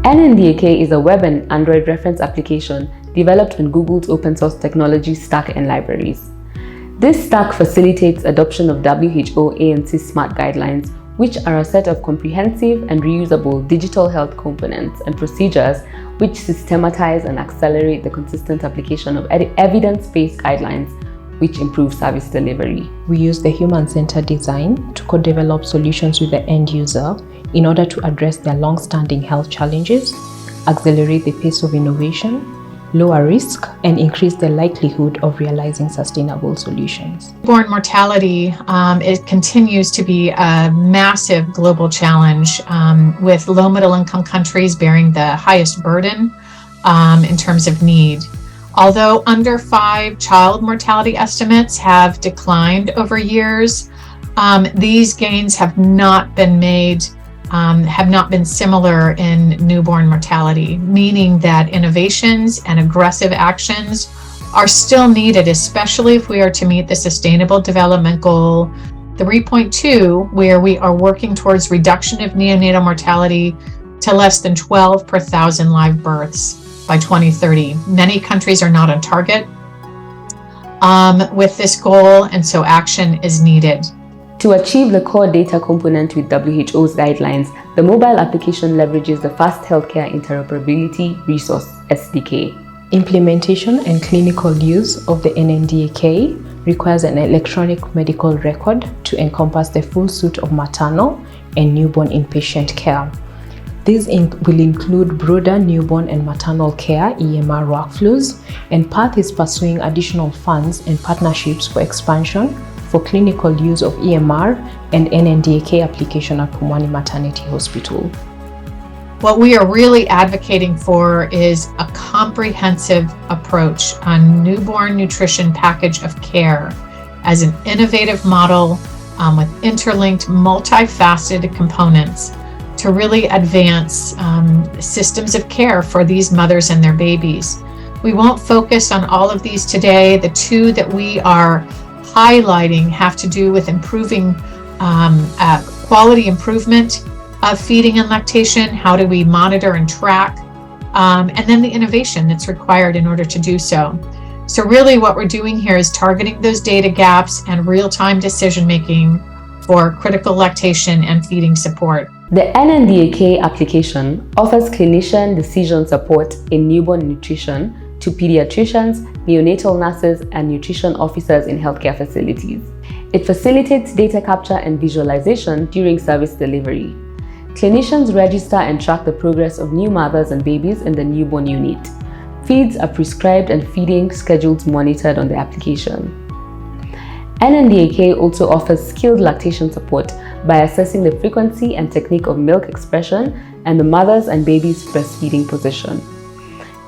NNDAK is a web and Android reference application developed on Google's open source technology stack and libraries. This stack facilitates adoption of WHO ANC SMART guidelines, which are a set of comprehensive and reusable digital health components and procedures which systematize and accelerate the consistent application of evidence-based guidelines which improve service delivery. We use the human-centered design to co-develop solutions with the end user in order to address their long-standing health challenges, accelerate the pace of innovation, lower risk, and increase the likelihood of realizing sustainable solutions. Newborn mortality it continues to be a massive global challenge, with low middle income countries bearing the highest burden in terms of need. Although under 5 child mortality estimates have declined over years, these gains have not been similar in newborn mortality, meaning that innovations and aggressive actions are still needed, especially if we are to meet the Sustainable Development Goal 3.2, where we are working towards reduction of neonatal mortality to less than 12 per 1,000 live births by 2030. Many countries are not on target with this goal, and so action is needed. To achieve the core data component with WHO's guidelines, the mobile application leverages the Fast Healthcare Interoperability Resource (SDK). Implementation and clinical use of the NNDAK requires an electronic medical record to encompass the full suite of maternal and newborn inpatient care. These will include broader newborn and maternal care (EMR) workflows, and PATH is pursuing additional funds and partnerships for expansion for clinical use of EMR and NNDAK application at Pumwani Maternity Hospital. What we are really advocating for is a comprehensive approach on newborn nutrition package of care as an innovative model with interlinked, multifaceted components to really advance systems of care for these mothers and their babies. We won't focus on all of these today. The 2 that we are highlighting have to do with improving quality improvement of feeding and lactation. How do we monitor and track? And then the innovation that's required in order to do so. So really what we're doing here is targeting those data gaps and real-time decision-making for critical lactation and feeding support. The NNDAK application offers clinician decision support in newborn nutrition to pediatricians, neonatal nurses, and nutrition officers in healthcare facilities. It facilitates data capture and visualization during service delivery. Clinicians register and track the progress of new mothers and babies in the newborn unit. Feeds are prescribed and feeding schedules monitored on the application. NNDAK also offers skilled lactation support by assessing the frequency and technique of milk expression and the mother's and baby's breastfeeding position.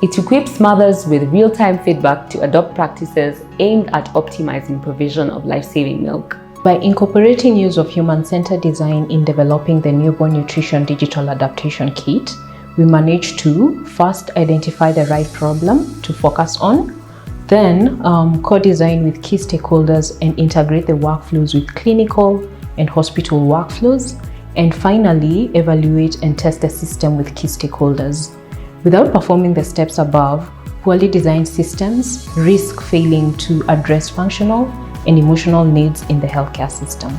It equips mothers with real-time feedback to adopt practices aimed at optimizing provision of life-saving milk. By incorporating use of human-centered design in developing the Newborn Nutrition Digital Adaptation Kit, we managed to first identify the right problem to focus on, then co-design with key stakeholders and integrate the workflows with clinical and hospital workflows, and finally evaluate and test the system with key stakeholders. Without performing the steps above, poorly designed systems risk failing to address functional and emotional needs in the healthcare system.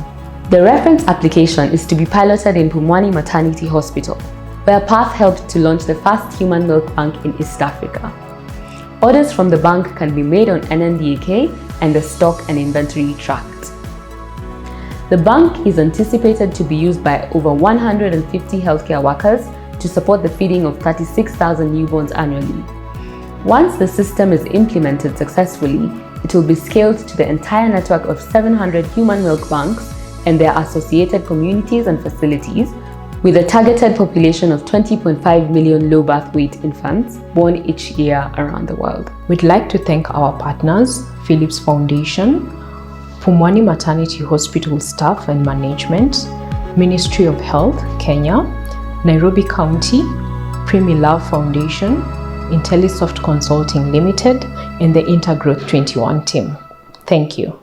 The reference application is to be piloted in Pumwani Maternity Hospital, where PATH helped to launch the first human milk bank in East Africa. Orders from the bank can be made on NNDAK and the stock and inventory tracked. The bank is anticipated to be used by over 150 healthcare workers to support the feeding of 36,000 newborns annually. Once the system is implemented successfully, it will be scaled to the entire network of 700 human milk banks and their associated communities and facilities, with a targeted population of 20.5 million low birth weight infants born each year around the world. We'd like to thank our partners, Philips Foundation, Pumwani Maternity Hospital staff and management, Ministry of Health, Kenya, Nairobi County, Primi Love Foundation, IntelliSOFT Consulting Ltd, and the Intergrowth 21 team. Thank you.